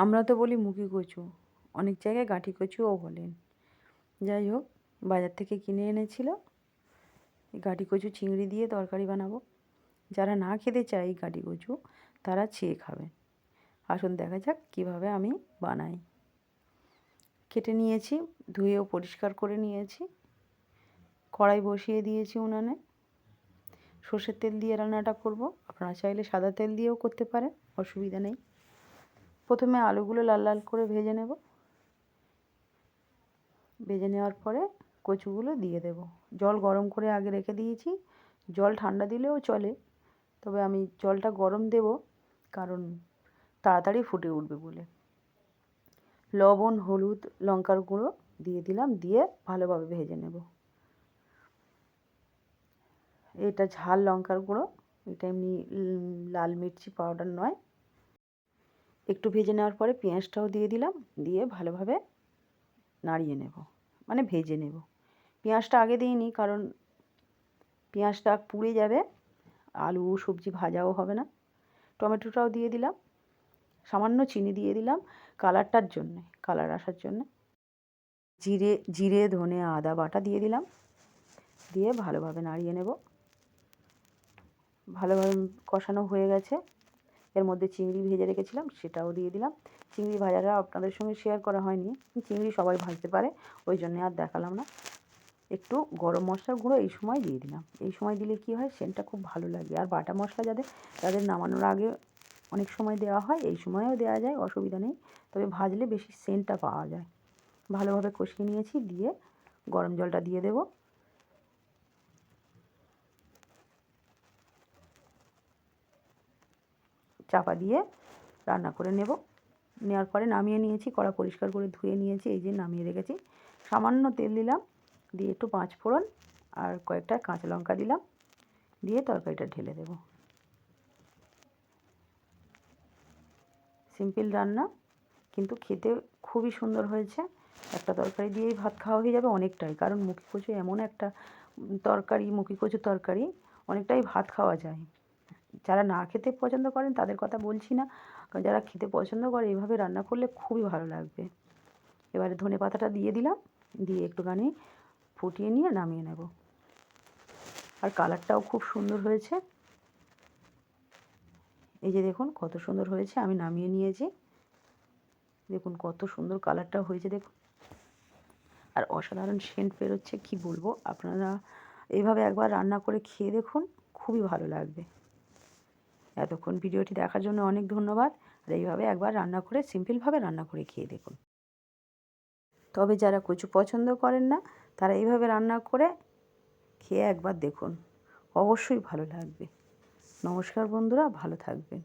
আমরা তো বলি মুখি কচু, অনেক জায়গায় গাঁঠি কচুও বলেন। যাই হোক, বাজার থেকে কিনে এনেছিল। এই গাঁঠি কচু চিংড়ি দিয়ে তরকারি বানাবো। যারা না খেতে চায় এই গাঁঠি কচু, তারা চেয়ে খাবে। আসুন দেখা যাক কীভাবে আমি বানাই। কেটে নিয়েছি, ধুয়েও পরিষ্কার করে নিয়েছি। কড়াই বসিয়ে দিয়েছি উনানে। সর্ষের তেল দিয়ে রান্নাটা করব। আপনারা চাইলে সাদা তেল দিয়েও করতে পারেন, অসুবিধা নেই। প্রথমে আলুগুলো লাল লাল করে ভেজে নেব। ভেজে নেওয়ার পরে কচুগুলো দিয়ে দেব। জল গরম করে আগে রেখে দিয়েছি। জল ঠান্ডা দিলেও চলে, তবে আমি জলটা গরম দেব, কারণ তাড়াতাড়ি ফুটে উঠবে বলে। লবণ, হলুদ, লঙ্কার গুঁড়ো দিয়ে দিলাম, দিয়ে ভালোভাবে ভেজে নেব। এটা ঝাল লঙ্কার গুঁড়ো, এটা এমনি লাল মির্চি পাউডার নয়। একটু ভেজে নেওয়ার পরে পেঁয়াজটাও দিয়ে দিলাম, দিয়ে ভালোভাবে নাড়িয়ে নেব, মানে ভেজে নেব। পেঁয়াজটা আগে দিইনি, কারণ পেঁয়াজটা পুড়ে যাবে, আলু সবজি ভাজাও হবে না। টমেটোটাও দিয়ে দিলাম, সামান্য চিনি দিয়ে দিলাম কালারটার জন্যে, কালার আসার জন্যে। জিরে ধনে আদা বাটা দিয়ে দিলাম, দিয়ে ভালোভাবে নাড়িয়ে নেব। ভালোভাবে কষানো হয়ে গেছে। এর মধ্যে চিংড়ি ভেজে রেখেছিলাম, সেটাও দিয়ে দিলাম। চিংড়ি ভাজাটা আপনাদের সঙ্গে শেয়ার করা হয়নি, চিংড়ি সবাই ভাজতে পারে, ওই জন্যে আর দেখালাম না। একটু গরম মশলার গুঁড়ো এই সময় দিয়ে দিলাম। এই সময় দিলে কি হয়, সেন্টটা খুব ভালো লাগে। আর বাটা মশলা তাদের নামানোর আগে অনেক সময় দেওয়া হয়, এই সময়েও দেওয়া যায়, অসুবিধা নেই, তবে ভাজলে বেশি সেন্টটা পাওয়া যায়। ভালোভাবে কষিয়ে নিয়েছি, দিয়ে গরম জলটা দিয়ে দেব। চাপা দিয়ে রান্না করে নেব। নেওয়ার পরে নামিয়ে নিয়েছি, কড়া পরিষ্কার করে ধুয়ে নিয়েছি, এই যে নামিয়ে রেখেছি। সামান্য তেল দিলাম, দিয়ে একটু পাঁচ ফোড়ন আর কয়েকটা কাঁচা লঙ্কা দিলাম, দিয়ে তরকারিটা ঢেলে দেব। সিম্পল রান্না, কিন্তু খেতে খুবই সুন্দর হয়েছে। একটা তরকারি দিয়েই ভাত খাওয়া হয়ে যাবে অনেকটাই, কারণ মুখি কচু এমন একটা তরকারি, মুখি কচু তরকারি অনেকটাই ভাত খাওয়া যায়। যারা না খেতে পছন্দ করেন তাদের কথা বলছি না, যারা খেতে পছন্দ করে এইভাবে রান্না করলে খুবই ভালো লাগবে। এবারে ধনে পাতাটা দিয়ে দিলাম, দিয়ে একটুখানি ফুটিয়ে নিয়ে নামিয়ে নেব। আর কালারটাও খুব সুন্দর হয়েছে। এই যে দেখুন কত সুন্দর হয়েছে, আমি নামিয়ে নিয়েছি। দেখুন কত সুন্দর কালারটাও হয়েছে, দেখুন। আর অসাধারণ সেন্ট বেরোচ্ছে, কি বলবো। আপনারা এইভাবে একবার রান্না করে খেয়ে দেখুন, খুবই ভালো লাগবে। এতক্ষণ ভিডিওটি দেখার জন্য অনেক ধন্যবাদ। আর এইভাবে একবার রান্না করে, সিম্পলভাবে রান্না করে খেয়ে দেখুন। তবে যারা কচু পছন্দ করেন না, তারা এইভাবে রান্না করে খেয়ে একবার দেখুন, অবশ্যই ভালো লাগবে। নমস্কার বন্ধুরা, ভালো থাকবেন।